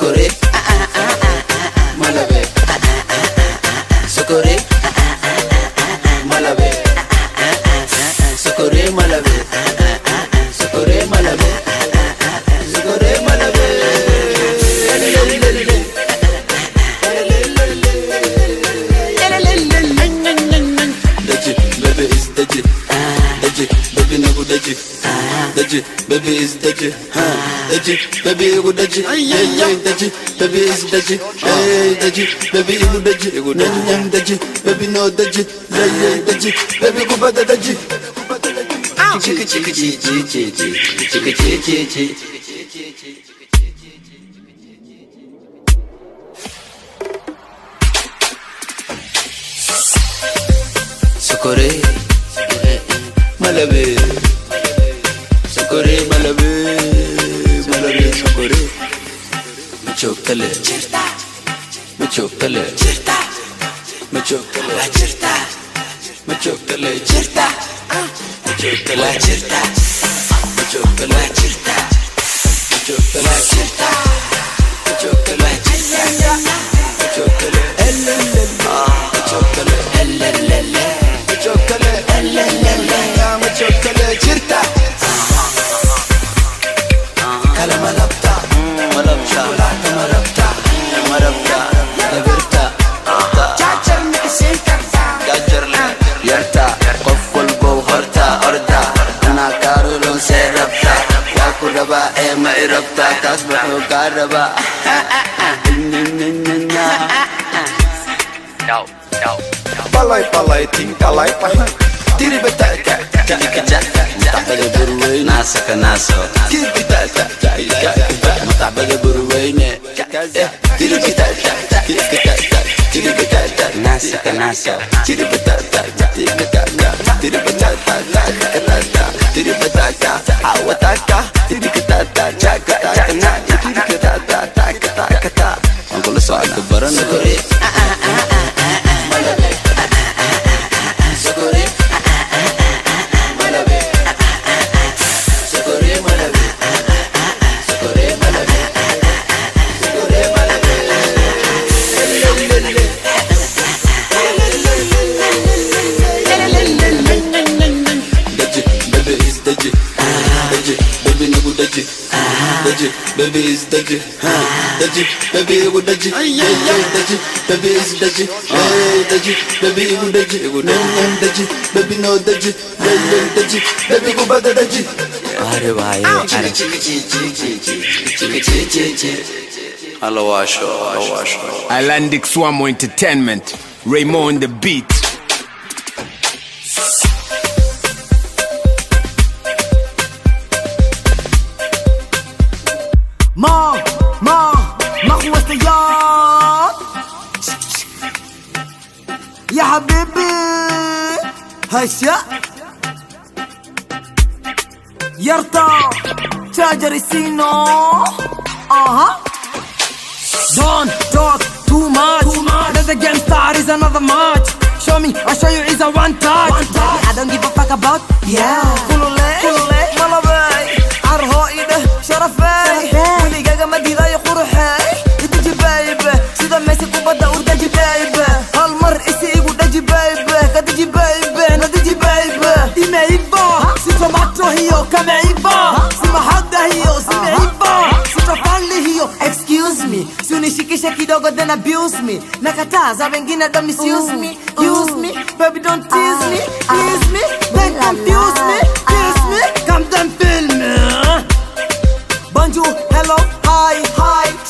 Sukore, malabe. Sukore, malabe. Sukore, malabe. Sukore, malabe. Sukore, malabe. Daji, baby is daji. Daji, baby no go daji. Daji, baby is daji. Daji, baby go daji. Daji, baby is daji. Daji, baby go daji. Daji, baby no daji. Daji, baby go bada daji. Chiki chiki chiki chiki chiki chiki chiki. Sukore, malabe. Sukore, malabe, malabe, sukore. Machokale, machokale, machokale, machokale, machokale, machokale, machokale, تصبح كهرباء. Palai palai tinggalai pai. Tiri betaka, tiri kejaka. Muta'bada burwayne nasaka naso. Tiri betaka, tiri kejaka. Muta'bada burwayne tiri betaka, tiri kejaka. Tiri betaka, nasaka naso. tiri betaka, tiri kejaka. Tiri betaka, tiri betaka. Awataka, tiri kejaka. Jaga jaga, tiri kejaka. Taka taka taka. Angkolo soal kebaran Sukore, malabe. Sukore, malabe. Sukore, malabe. Sukore, malabe. Sukore, malabe. Daji, baby is daji. Daji, baby no go daji. Daji, baby is daji. Daji, baby go daji. Daji, baby is daji. Daji, baby go daji. Daji, baby no daji. Daji, baby go bada daji. Are bhai, are. Hello Asho, hello Asho. Icelandic Swamo Entertainment, Raymond the beat. ما خوستيات يا حبيبي هشا يرتا تاجر سينو Don't talk too much. There's a game star is another match. Show me, I'll show you is a one touch. I don't give a fuck about kulule malabay arho ida sharafay wiligaga madida ya quruxay inta jibayba sida meesha kubada urda jibayba hal mar isi igu dajibayba kada jibayba nada jibayba imaiba si tomato hiyo kamaiba si mahada hiyo si maiba si tofali hiyo excuse me sunishikisha kidogo then abuse me nakataza wengine don't misuse me use me baby don't tease me then confuse me kiss me come then feel me bonjour hello hi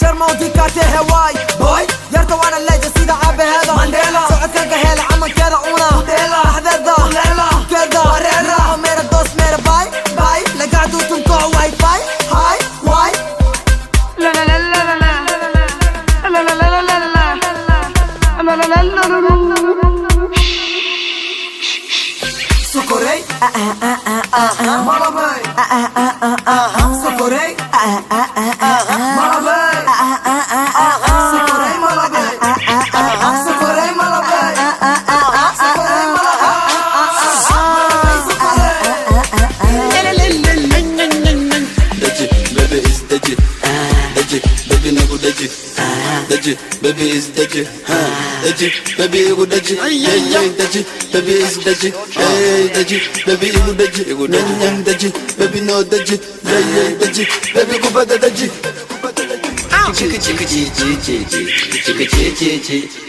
شرمو ديكاتي هواي boy يرتو وانا الليجة سيدا عبي هذا مانديلا سوعد كالقهيلة عمل كذا اونا لحظة كذا وريرا ميرا دوست ميرا باي لقعدو تنكو واي فاي هاي واي لا لا لا لا لا لا لا لا لا لا لا Socorei, malabay, socorei, malabay, socorei, malabay, socorei, malabay, socorei, Daji, baby is daji. Daji, baby no go daji. Daji, baby is daji, daji, baby you daji, daji, baby is daji, daji, baby you daji, daji, baby no daji, daji, baby go bada daji. Chicka chicka chee chee chee chee, chicka chee chee chee.